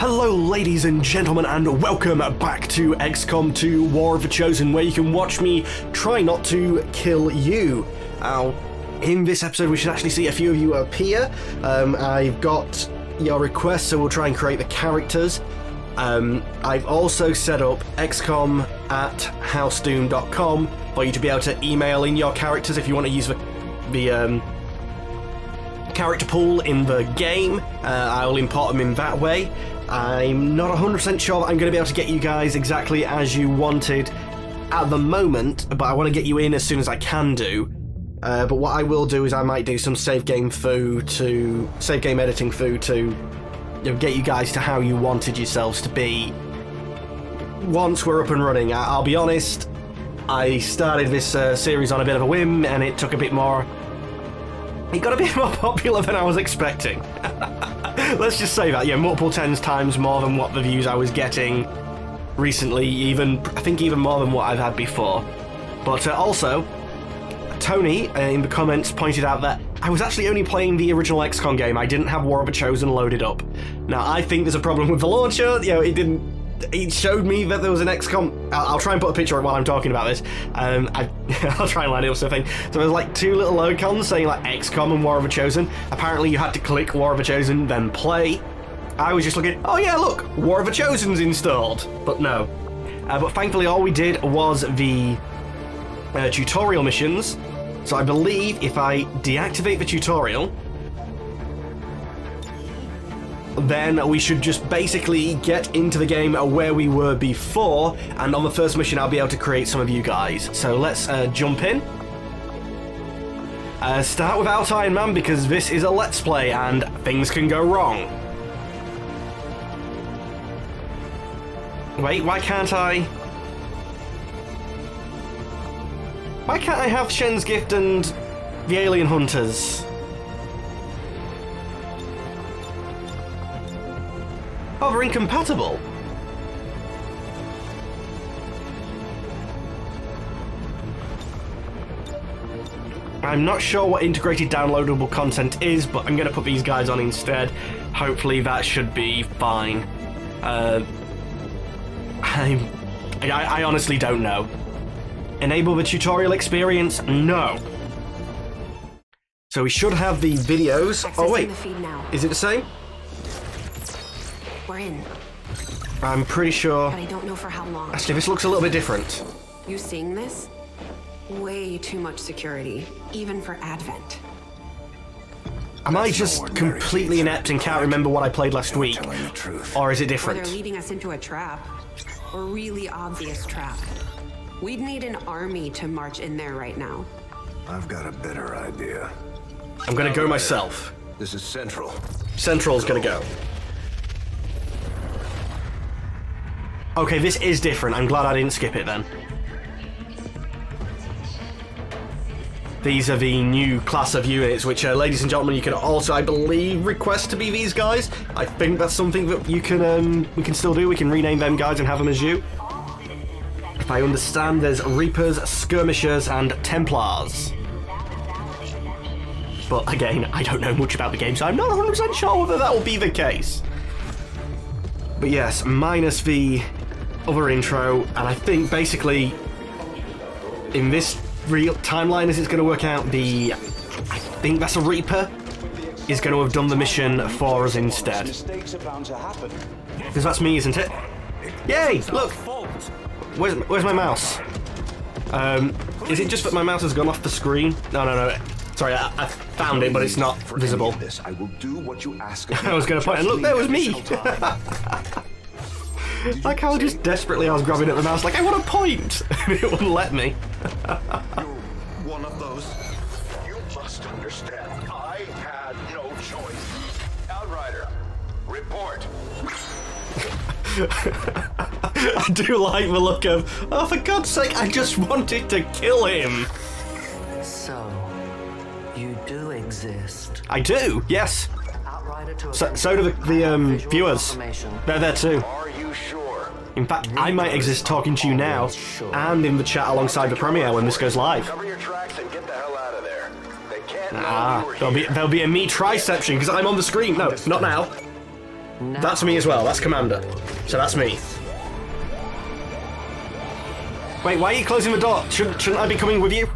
Hello ladies and gentlemen, and welcome back to Xcom 2 War of the Chosen, where you can watch me try not to kill you. In this episode we should actually see a few of you appear. I've got your request, so we'll try and create the characters. I've also set up xcom@housedoom.com for you to be able to email in your characters if you want to use the character pool in the game. I'll import them in that way. I'm not 100% sure that I'm going to be able to get you guys exactly as you wanted at the moment, but I want to get you in as soon as I can do. But what I will do is I might do some save game editing to get you guys to how you wanted yourselves to be once we're up and running. I'll be honest, I started this series on a bit of a whim, and it got a bit more popular than I was expecting. Let's just say that, yeah, multiple times more than what the views I was getting recently, I think even more than what I've had before. But also, Tony in the comments pointed out that I was actually only playing the original XCOM game. I didn't have War of the Chosen loaded up. Now, I think there's a problem with the launcher. You know, it showed me that there was an XCOM. I'll try and put a picture of it while I'm talking about this. I'll try and line it up something. So there's like two little icons saying like XCOM and War of the Chosen. Apparently you had to click War of the Chosen, then play. I was just looking, oh yeah, look, War of the Chosen's installed. But no. But thankfully all we did was the tutorial missions. So I believe if I deactivate the tutorial, then we should just basically get into the game where we were before, and on the first mission I'll be able to create some of you guys. So let's jump in. Start without Iron Man, because this is a Let's Play and things can go wrong. Wait, why can't I have Shen's Gift and the Alien Hunters? Oh, they're incompatible. I'm not sure what integrated downloadable content is, but I'm going to put these guys on instead. Hopefully that should be fine. I honestly don't know. Enable the tutorial experience? No. So we should have the videos. Oh wait, is it the same? We're in. I'm pretty sure. But I don't know for how long. Actually, this looks a little bit different. You seeing this? Way too much security, even for Advent. Am I just completely inept and can't remember what I played last week? Or is it different? Or they're leading us into a trap. A really obvious trap. We'd need an army to march in there right now. I've got a better idea. I'm gonna go myself. This is Central. Central's gonna go. Okay, this is different. I'm glad I didn't skip it then. These are the new class of units, which, ladies and gentlemen, you can also, I believe, request to be these guys. I think that's something that you can, we can still do. We can rename them guys and have them as you. If I understand, there's Reapers, Skirmishers, and Templars. But again, I don't know much about the game, so I'm not 100% sure whether that will be the case. But yes, minus the other intro, and I think basically in this real timeline as it's going to work out, I think that's a Reaper is going to have done the mission for us instead. Because that's me, isn't it? Yay! Look! Where's my mouse? Is it just that my mouse has gone off the screen? No. Sorry, I found it, but it's not visible. I will do what you ask. I was going to point, and look, there was me! Like how just desperately I was grabbing at the mouse, like, I want to point! And it wouldn't let me. You're one of those. You must understand, I had no choice. Outrider, report. I do like the look of, oh, for God's sake, I just wanted to kill him. So, you do exist. I do, yes. So do the viewers. They're there too. Are you sure? In fact, I might exist talking to you now and in the chat alongside the premiere when this goes live. Cover your tracks and get the hell out of there. They can't There'll be a me triception because I'm on the screen. No, not now. That's me as well. That's Commander. So that's me. Wait, why are you closing the door? Shouldn't I be coming with you?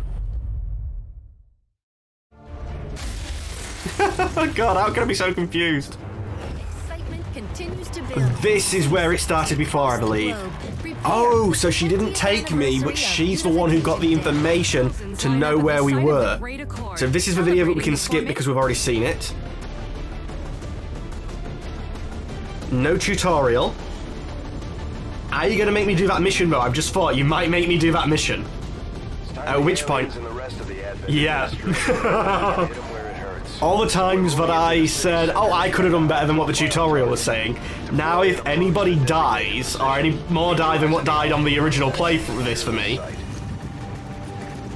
Oh God, how can I be so confused? Excitement continues to build. This is where it started before, I believe. Oh, so she didn't take me, but she's the one who got the information to know where we were. So this is the video that we can skip because we've already seen it. No tutorial. Are you going to make me do that mission, though? I've just thought you might make me do that mission. At which point... Yeah. All the times that I said, oh, I could have done better than what the tutorial was saying. Now, if anybody dies, or any more die than what died on the original playthrough of this for me,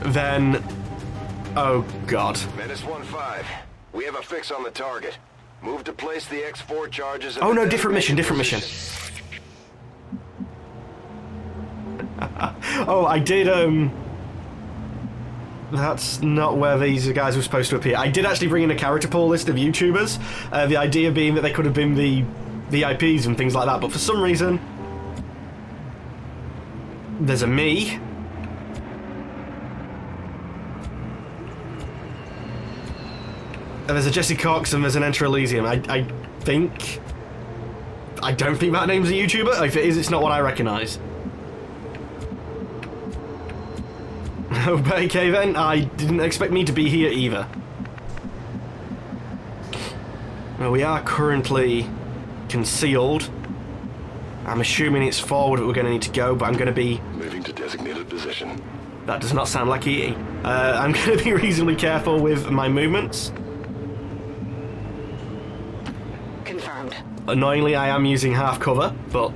then... Oh, God. Menace 1-5. We have a fix on the target. Move to place the X4 charges... Oh, no, different mission, different mission. Oh, I did, That's not where these guys were supposed to appear. I did actually bring in a character pool list of YouTubers, the idea being that they could have been the VIPs and things like that, but for some reason... There's a me. There's a Jesse Cox and there's an Enter Elysium. I think... I don't think that name's a YouTuber. If it is, it's not one I recognise. Okay then, I didn't expect me to be here either. Well, we are currently concealed. I'm assuming it's forward that we're going to need to go, but I'm going to be... Moving to designated position. That does not sound like EE. I'm going to be reasonably careful with my movements. Confirmed. Annoyingly, I am using half cover, but...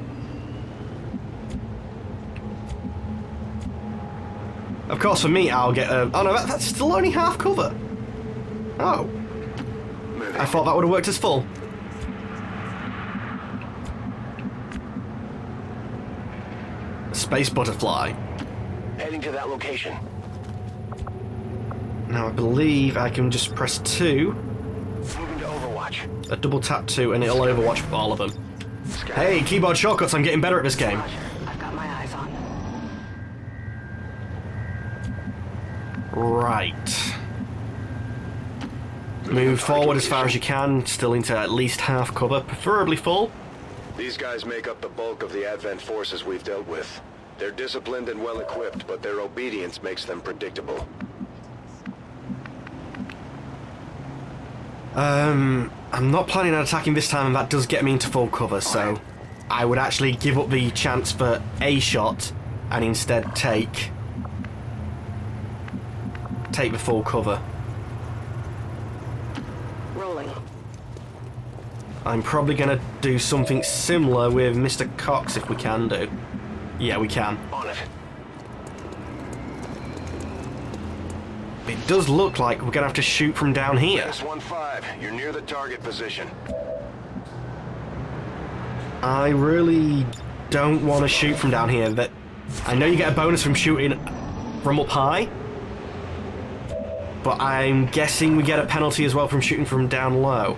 Of course, for me, I'll get a... Oh no, that's still only half cover. Oh. I thought that would have worked as full. Space butterfly. Heading to that location. Now I believe I can just press 2. Moving to Overwatch. A double tap 2 and it'll overwatch all of them. Hey, keyboard shortcuts, I'm getting better at this game. I've got my eyes on. Right. Move forward as far as you can, still into at least half cover, preferably full. These guys make up the bulk of the Advent forces we've dealt with. They're disciplined and well equipped, but their obedience makes them predictable. I'm not planning on attacking this time, and that does get me into full cover, so I would actually give up the chance for a shot and instead take the full cover. Rolling. I'm probably going to do something similar with Mr. Cox if we can do. Yeah, we can. On it. It does look like we're going to have to shoot from down here. Menace 1-5, you're near the target position. I really don't want to shoot from down here. That I know you get a bonus from shooting from up high, but I'm guessing we get a penalty as well from shooting from down low.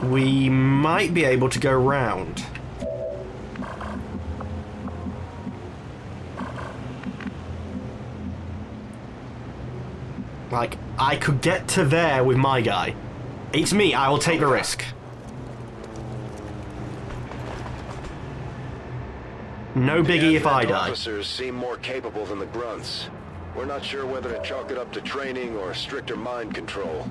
We might be able to go round. Like, I could get to there with my guy. It's me, I will take the risk. No biggie if I die. Officers seem more capable than the grunts. We're not sure whether to chalk it up to training or stricter mind control.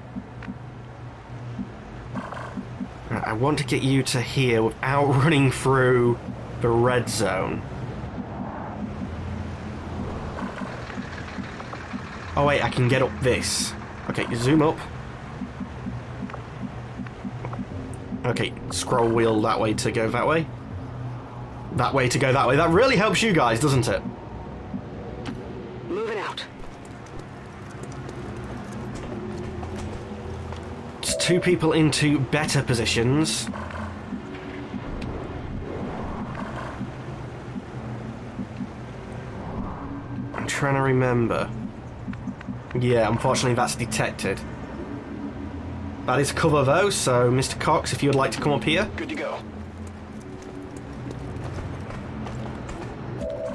I want to get you to here without running through the red zone. Oh wait, I can get up this. Okay, zoom up. Okay, scroll wheel that way to go that way. That way to go that way. That really helps you guys, doesn't it? Moving out. It's 2 people into better positions. I'm trying to remember. Yeah, unfortunately that's detected. That is cover though, so Mr. Cox, if you would like to come up here. Good to go.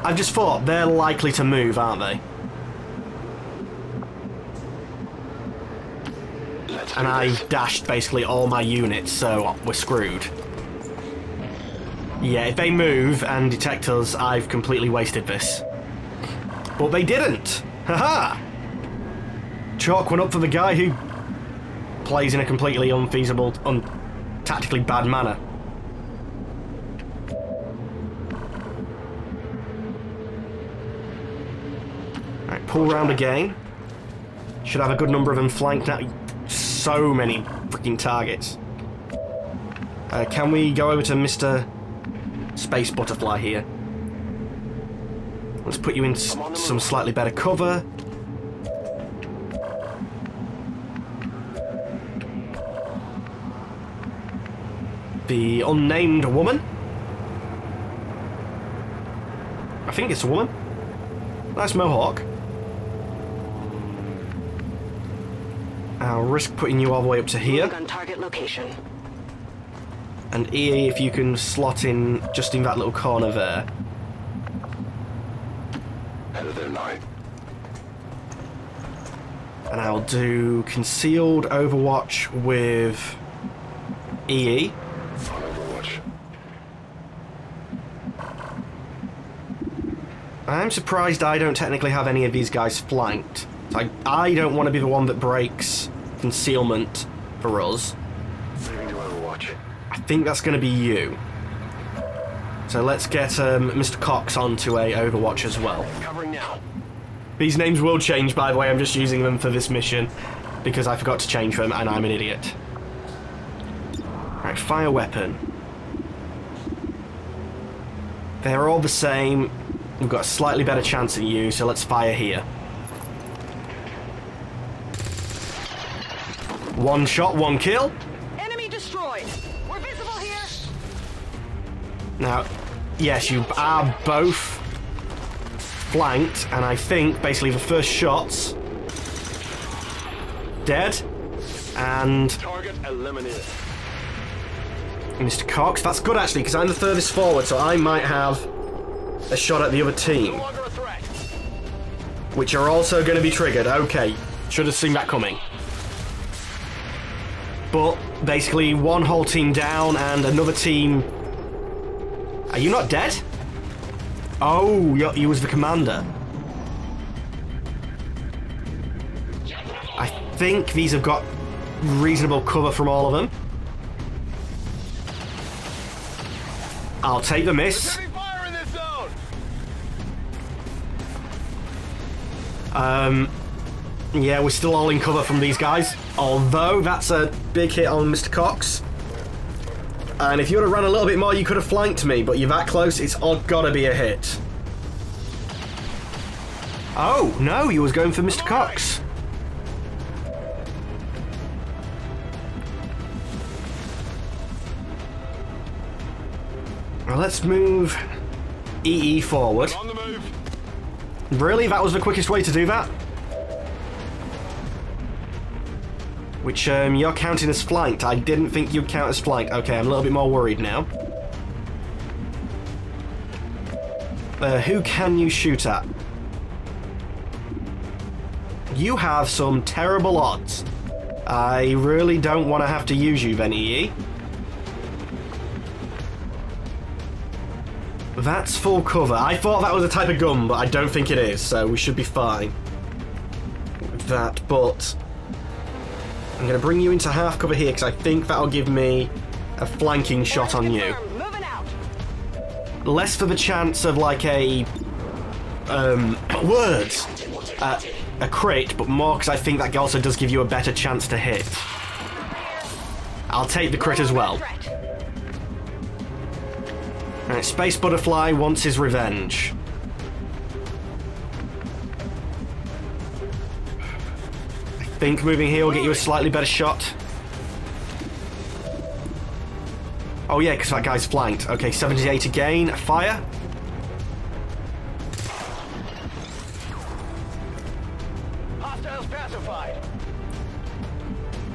I've just thought, they're likely to move, aren't they? And I dashed basically all my units, so we're screwed. Yeah, if they move and detect us, I've completely wasted this. But they didn't! Haha! Chalk one up for the guy who plays in a completely unfeasible, tactically bad manner. Alright, pull round again. Should have a good number of them flanked now. So many freaking targets. Can we go over to Mr. Space Butterfly here? Let's put you in some slightly better cover. The unnamed woman? I think it's a woman. Nice mohawk. I'll risk putting you all the way up to here. On target location. And EA, if you can slot in just in that little corner there. Head of their line. And I'll do concealed Overwatch with EE. On Overwatch. I'm surprised I don't technically have any of these guys flanked. I don't want to be the one that breaks concealment for us. Moving to Overwatch. I think that's going to be you. So let's get Mr. Cox onto a Overwatch as well. Covering now. These names will change, by the way. I'm just using them for this mission because I forgot to change them and I'm an idiot. Right, fire weapon. They're all the same. We've got a slightly better chance than you, so let's fire here. One shot, one kill. Enemy destroyed. We're visible here. Now, yes, you are both flanked, and I think basically the first shot's dead, and Target eliminated. Mr. Cox, that's good actually, because I'm the furthest forward, so I might have a shot at the other team, No longer a threat. which are also going to be triggered. Okay, should have seen that coming. But basically, one whole team down and another team. Are you not dead? Oh, you was the commander. I think these have got reasonable cover from all of them. I'll take the miss. Heavy fire in this zone. Yeah, we're still all in cover from these guys. Although, that's a big hit on Mr. Cox. And if you would have run a little bit more, you could have flanked me, but you're that close, it's all gotta be a hit. Oh, no, you was going for Mr. Cox. Well, let's move EE forward. On the move. Really? That was the quickest way to do that? Which, you're counting as flanked. I didn't think you'd count as flanked. Okay, I'm a little bit more worried now. Who can you shoot at? You have some terrible odds. I really don't want to have to use you then, EE. That's full cover. I thought that was a type of gun, but I don't think it is, so we should be fine with that, but I'm going to bring you into half cover here because I think that'll give me a flanking shot on you. Moving out. Less for the chance of like a words, a crit, but more because I think that also does give you a better chance to hit. I'll take the crit as well. Alright, Space Butterfly wants his revenge. I think moving here will get you a slightly better shot. Oh yeah, because that guy's flanked. Okay, 78 again. Fire. Hostiles pacified.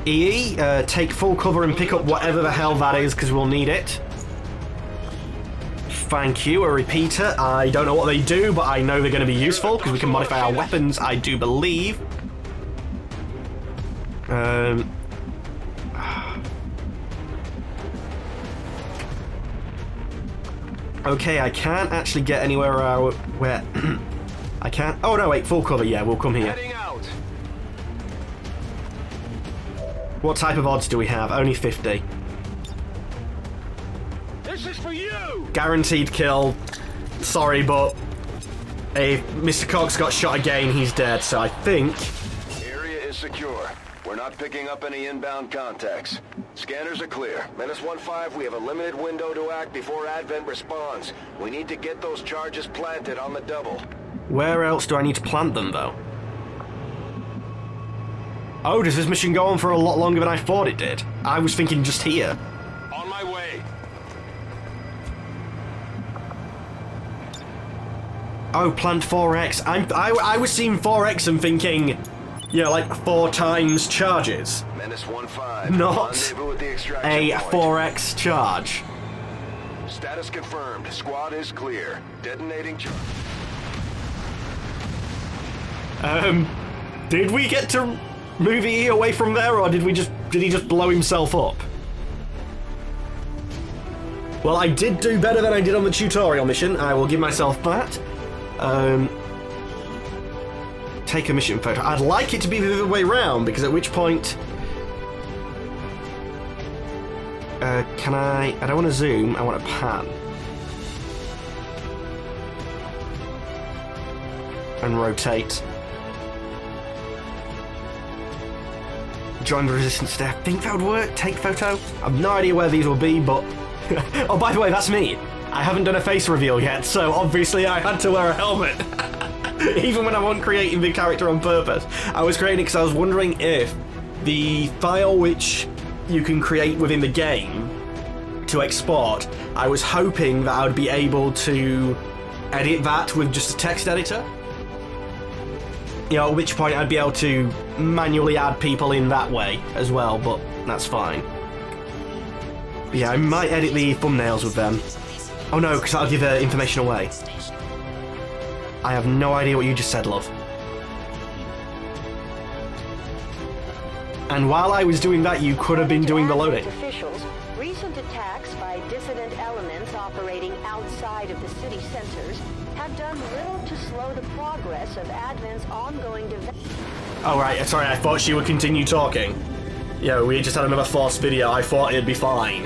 EE, take full cover and pick up whatever the hell that is, because we'll need it. Thank you, a repeater. I don't know what they do, but I know they're going to be useful, because we can modify our weapons, I do believe. Okay, I can't actually get anywhere where... I can't... Oh, no, wait, full cover, yeah, we'll come here. Heading out. What type of odds do we have? Only 50. This is for you! Guaranteed kill. Sorry, but... if Mr. Cox got shot again, he's dead, so I think... Area is secure. We're not picking up any inbound contacts. Scanners are clear. -15, we have a limited window to act before Advent responds. We need to get those charges planted on the double. Where else do I need to plant them, though? Oh, does this mission go on for a lot longer than I thought it did? I was thinking just here. On my way. Oh, plant 4x. I was seeing 4x and thinking, you know, like 4 times charges. -15. Not Rendezvous at the extraction a point. 4x charge. Status confirmed. Squad is clear. Detonating charge. Did we get to move E away from there, or did he just blow himself up? Well, I did do better than I did on the tutorial mission. I will give myself that. Take a mission photo. I'd like it to be the other way round, because at which point... can I don't want to zoom, I want to pan. And rotate. Join the resistance there. I think that would work. Take photo. I've no idea where these will be, but... oh, by the way, that's me. I haven't done a face reveal yet, so obviously I had to wear a helmet. Even when I wasn't creating the character on purpose. I was creating it because I was wondering if the file which you can create within the game to export, I was hoping that I would be able to edit that with just a text editor. You know, at which point I'd be able to manually add people in that way as well, but that's fine. But yeah, I might edit the thumbnails with them. Oh no, because that'll give information away. I have no idea what you just said, love. And while I was doing that, you could have been doing the loading. Officials, recent attacks by dissident elements operating outside of the city centers have done little to slow the progress of Advent's ongoing development. Oh right, sorry, I thought she would continue talking. Yeah, we just had another forced video, I thought it'd be fine.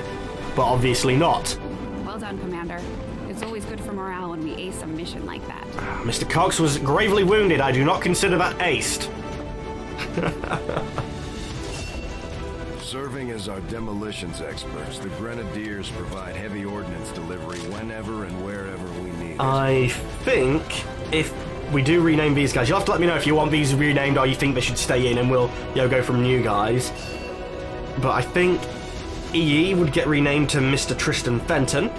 But obviously not. Well done, Commander. It's always good for morale when we ace a mission like that. Mr. Cox was gravely wounded. I do not consider that aced. Serving as our demolitions experts, the Grenadiers provide heavy ordnance delivery whenever and wherever we need it. I think if we do rename these guys, you'll have to let me know if you want these renamed or you think they should stay in, and we'll, you know, go from new guys. But I think EE would get renamed to Mr. Tristan Fenton.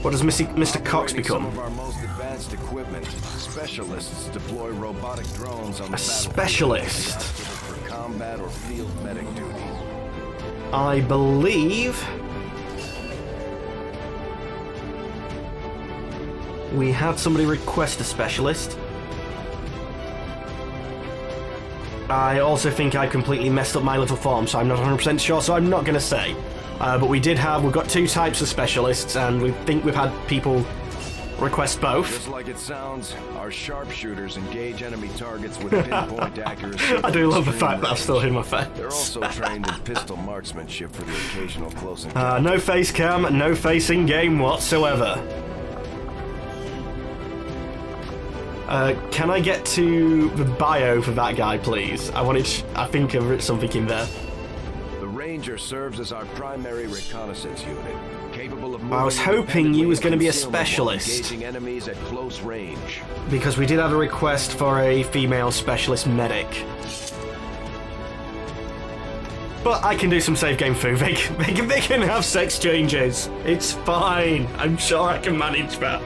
What does Mr. Cox become? Some of our most advanced equipment. Specialists deploy robotic drones on the A specialist. for combat or field medic duty. I believe we had somebody request a specialist. I also think I completely messed up my little form, so I'm not 100% sure, so I'm not going to say. But we've got 2 types of specialists, and we think we've had people request both. Just like it sounds, our sharpshooters engage enemy targets with pinpoint accuracy. I do love the fact that I've still hit my face. They're also trained in pistol marksmanship for the occasional close encounter. No face cam, no face in game whatsoever. Can I get to the bio for that guy, please? I think I've written something in there. The Ranger serves as our primary reconnaissance unit, capable of moving I was hoping you was going to be a concealment while specialist. engaging enemies at close range. Because we did have a request for a female specialist medic. But I can do some save game food. They can have sex changes. It's fine. I'm sure I can manage that.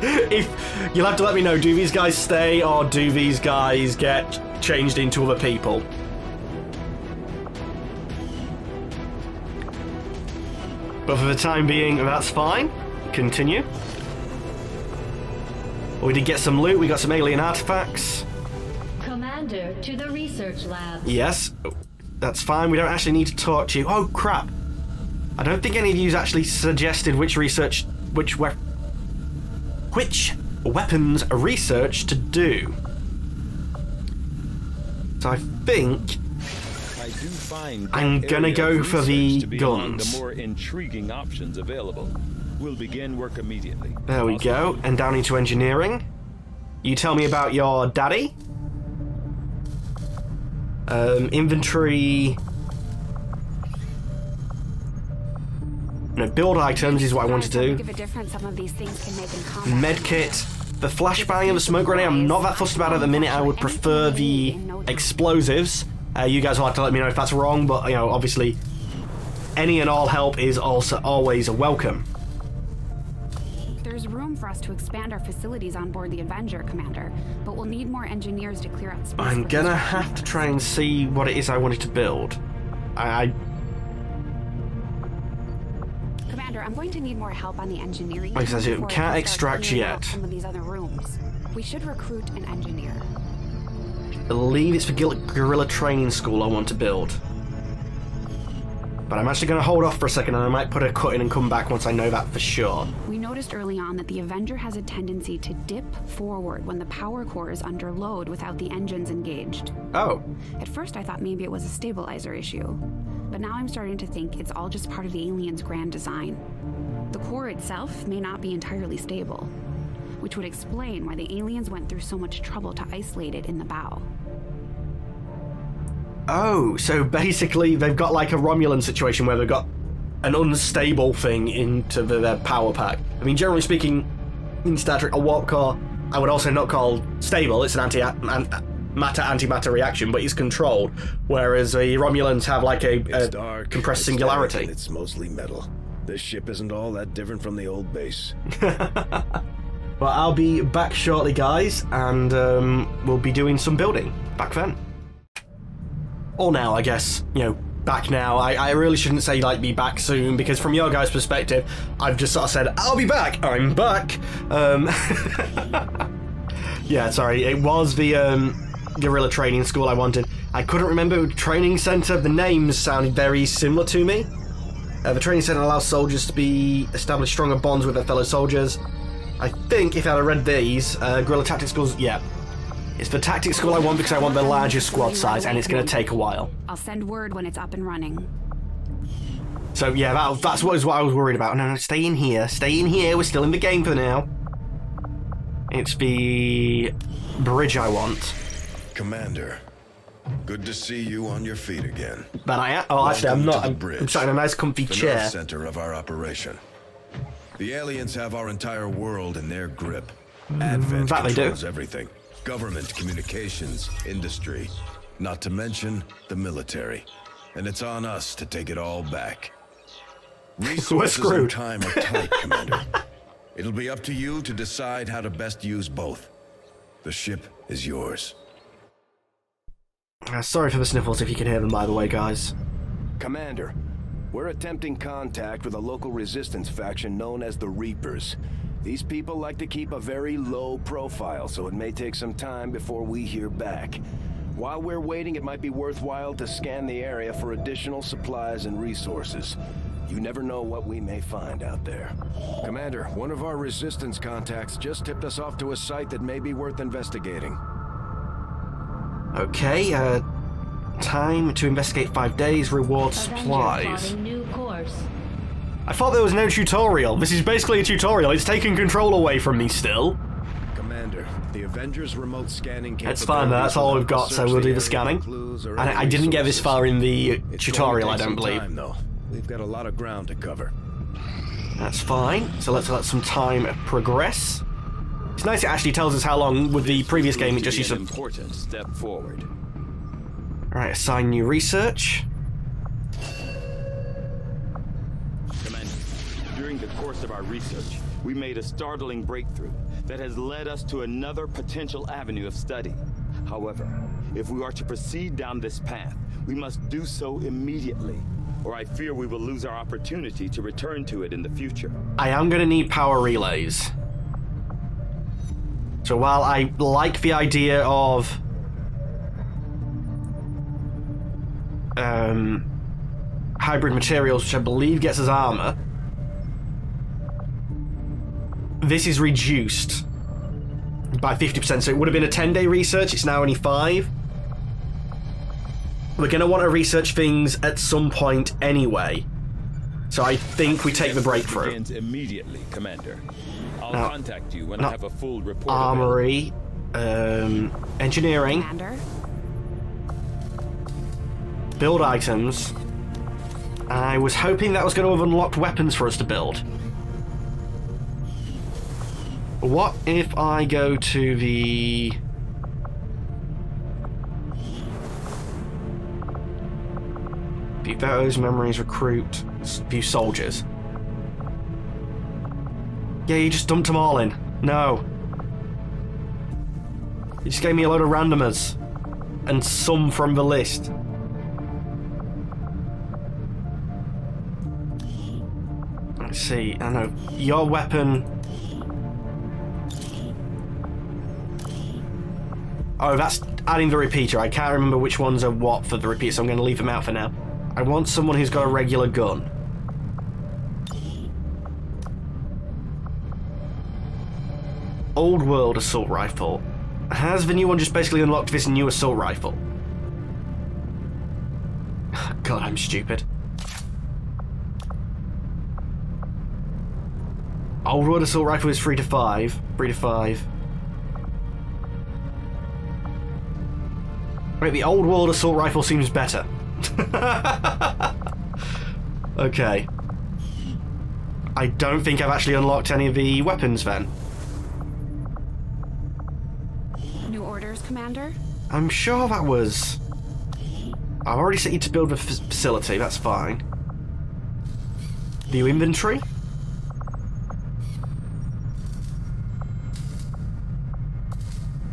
If you'll have to let me know, do these guys stay or do these guys get changed into other people? But for the time being, that's fine. Continue. We did get some loot. We got some alien artifacts. Commander, to the research lab. Yes, that's fine. We don't actually need to talk to you. Oh crap! I don't think any of you actually suggested which weapons research to do. So I think I'm gonna go for the guns. The more intriguing options available. We'll begin work immediately. There we go. And down into engineering. You tell me about your daddy. Inventory. No, build items is what I want to do. Medkit. The flashbang and the smoke grenade, I'm not that fussed about at the minute. I would prefer the explosives. You guys will have to let me know if that's wrong, but, you know, obviously, any and all help is also always welcome. There's room for us to expand our facilities on board the Avenger, Commander, but we'll need more engineers to clear out space. I'm gonna have to try and see what it is I wanted to build. Commander, I'm going to need more help on the engineering. Like I said, can't extract yet. Some of these other rooms. We should recruit an engineer. I believe it's for guerrilla training school I want to build. But I'm actually going to hold off for a second, and I might put a cut in and come back once I know that for sure. We noticed early on that the Avenger has a tendency to dip forward when the power core is under load without the engines engaged. Oh. At first I thought maybe it was a stabilizer issue, but now I'm starting to think it's all just part of the alien's grand design. The core itself may not be entirely stable, which would explain why the aliens went through so much trouble to isolate it in the bow. Oh, so basically they've got like a Romulan situation where they've got an unstable thing into their power pack. I mean, generally speaking, in Star Trek, a warp core, I would also not call stable. It's an matter-antimatter reaction, but it's controlled. Whereas the Romulans have like a compressed singularity. Dark, it's mostly metal. This ship isn't all that different from the old base. Well, I'll be back shortly, guys, and we'll be doing some building back then. Or now, I guess. You know, back now. I really shouldn't say, like, be back soon, because from your guys' perspective, I've just sort of said, I'll be back! I'm back! Yeah, sorry, it was the guerrilla training school I wanted. I couldn't remember the training centre. The names sounded very similar to me. The training centre allows soldiers to establish stronger bonds with their fellow soldiers. I think if I had read these, guerrilla tactics schools, yeah. It's the tactics school I want because I want the largest squad size, and it's going to take a while. I'll send word when it's up and running. So yeah, that's what I was worried about. No, stay in here. Stay in here. We're still in the game for now. It's the bridge I want. Commander, good to see you on your feet again. But I am. Oh, actually, I'm not. I'm sat in a nice, comfy chair. The center of our operation. The aliens have our entire world in their grip. Advent controls everything. Government, communications, industry, not to mention the military. And it's on us to take it all back. Resources and time are tight, Commander. It'll be up to you to decide how to best use both. The ship is yours. Sorry for the sniffles if you can hear them, by the way, guys. Commander, we're attempting contact with a local resistance faction known as the Reapers. These people like to keep a very low profile, so it may take some time before we hear back. While we're waiting, it might be worthwhile to scan the area for additional supplies and resources. You never know what we may find out there. Commander, one of our resistance contacts just tipped us off to a site that may be worth investigating. Okay, time to investigate 5 days, reward supplies. I thought there was no tutorial. This is basically a tutorial. It's taking control away from me still. Commander, the Avengers remote scanning. It's fine, that's all we've got, so we'll do the scanning. I didn't get this far in the tutorial, I don't believe. We've got a lot of ground to cover. That's fine. So let's let some time progress. It's nice it actually tells us how long. With the previous game, it just used to... important step forward. Alright, assign new research. Commander, during the course of our research, we made a startling breakthrough. that has led us to another potential avenue of study. However, if we are to proceed down this path, we must do so immediately, or I fear we will lose our opportunity to return to it in the future. I am going to need power relays. So while I like the idea of hybrid materials, which I believe gets us armor, this is reduced by 50%, so it would have been a 10-day research, it's now only 5. We're going to want to research things at some point anyway, so I think we take the breakthrough. Begins immediately, Commander. I'll Now, contact you when I have a full report. Armory, engineering, Commander? build items. I was hoping that was going to have unlocked weapons for us to build. What if I go to the... View photos, memories, recruit, view soldiers. Yeah, you just dumped them all in. No. You just gave me a load of randomers. And some from the list. Let's see, I know. Your weapon... Oh, that's adding the repeater. I can't remember which ones are what for the repeater, so I'm going to leave them out for now. I want someone who's got a regular gun. Old world assault rifle. Has the new one just basically unlocked this new assault rifle? God, I'm stupid. Old world assault rifle is 3 to 5. 3 to 5. Wait, the old world assault rifle seems better. Okay. I don't think I've actually unlocked any of the weapons then. New orders, Commander? I'm sure that was... I've already set you to build the facility, that's fine. View inventory?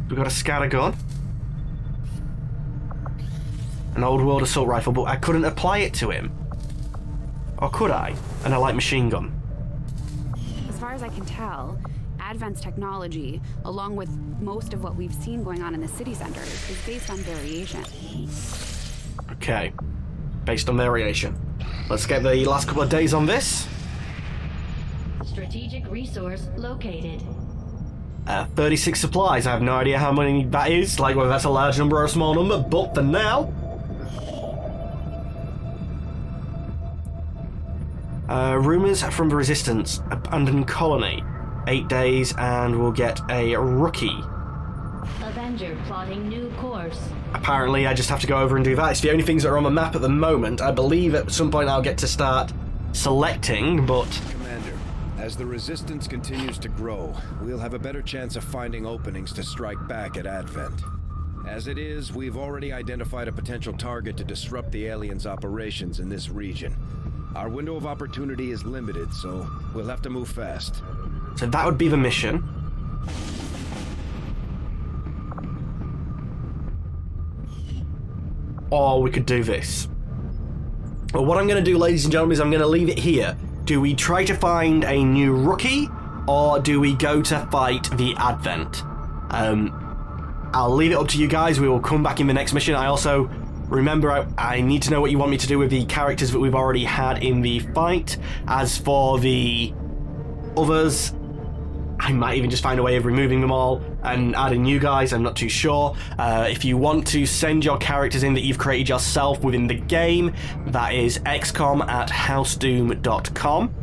We've got a scatter gun. An old world assault rifle, but I couldn't apply it to him. Or could I? And a light machine gun. As far as I can tell, Advent's technology, along with most of what we've seen going on in the city centers, is based on variation. Okay. Based on variation. Let's get the last couple of days on this. Strategic resource located. 36 supplies. I have no idea how many that is, like whether that's a large number or a small number, but for now... rumours from the Resistance. Abandoned colony. 8 days and we'll get a rookie. Avenger plotting new course. Apparently I just have to go over and do that. It's the only things that are on the map at the moment. I believe at some point I'll get to start selecting, but... Commander, as the Resistance continues to grow, we'll have a better chance of finding openings to strike back at Advent. As it is, we've already identified a potential target to disrupt the aliens' operations in this region. Our window of opportunity is limited, so we'll have to move fast. So that would be the mission. Or we could do this. Well, what I'm going to do, ladies and gentlemen, is I'm going to leave it here. Do we try to find a new rookie, or do we go to fight the Advent? I'll leave it up to you guys. We will come back in the next mission. I also... Remember, I need to know what you want me to do with the characters that we've already had in the fight. As for the others, I might even just find a way of removing them all and adding new guys, I'm not too sure. If you want to send your characters in that you've created yourself within the game, that is xcom@housedoom.com.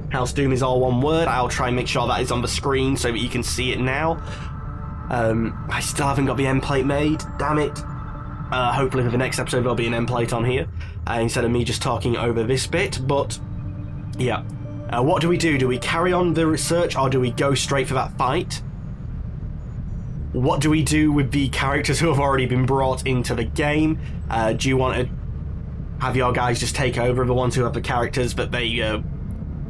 House Doom is all one word. I'll try and make sure that is on the screen so that you can see it now. I still haven't got the end plate made, damn it. Hopefully for the next episode there'll be an end plate on here instead of me just talking over this bit, but yeah. What do we do? Do we carry on the research or do we go straight for that fight? What do we do with the characters who have already been brought into the game? Do you want to have your guys just take over the ones who have the characters that they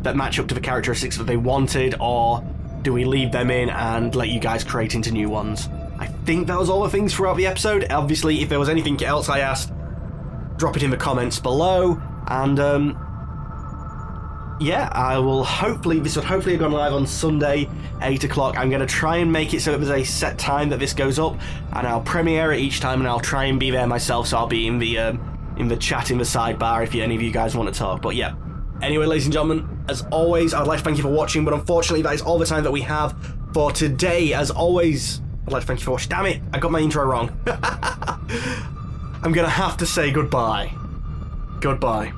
that match up to the characteristics that they wanted, or do we leave them in and let you guys create into new ones? I think that was all the things throughout the episode. Obviously, if there was anything else I asked, drop it in the comments below. And yeah, I will hopefully, this will hopefully have gone live on Sunday, 8 o'clock. I'm going to try and make it so that there's a set time that this goes up, and I'll premiere it each time, and I'll try and be there myself, so I'll be in the chat in the sidebar if any of you guys want to talk. But yeah, anyway, ladies and gentlemen, as always, I'd like to thank you for watching, but unfortunately that is all the time that we have for today. As always, I'd like to thank you for watching. Damn it, I got my intro wrong. I'm going to have to say goodbye. Goodbye.